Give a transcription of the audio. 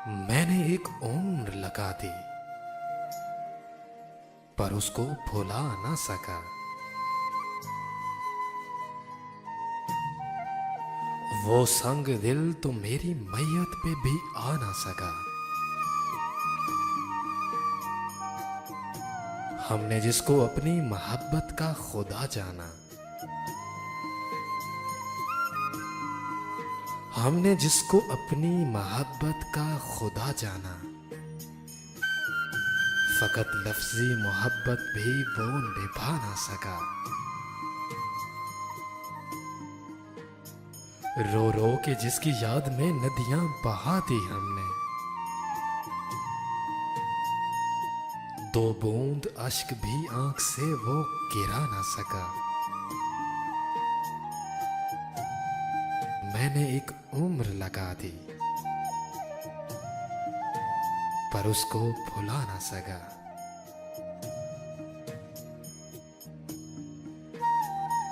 मैंने एक उम्र लगा दी पर उसको भुला ना सका। वो संग दिल तो मेरी मैयत पे भी आ ना सका। हमने जिसको अपनी मोहब्बत का खुदा जाना, हमने जिसको अपनी मोहब्बत का खुदा जाना, फकत लफ्जी मोहब्बत भी वो निभा ना सका। रो रो के जिसकी याद में नदियां बहा दी हमने, दो बूंद अश्क भी आंख से वो गिरा ना सका। मैंने एक उम्र लगा दी पर उसको भुला ना सका।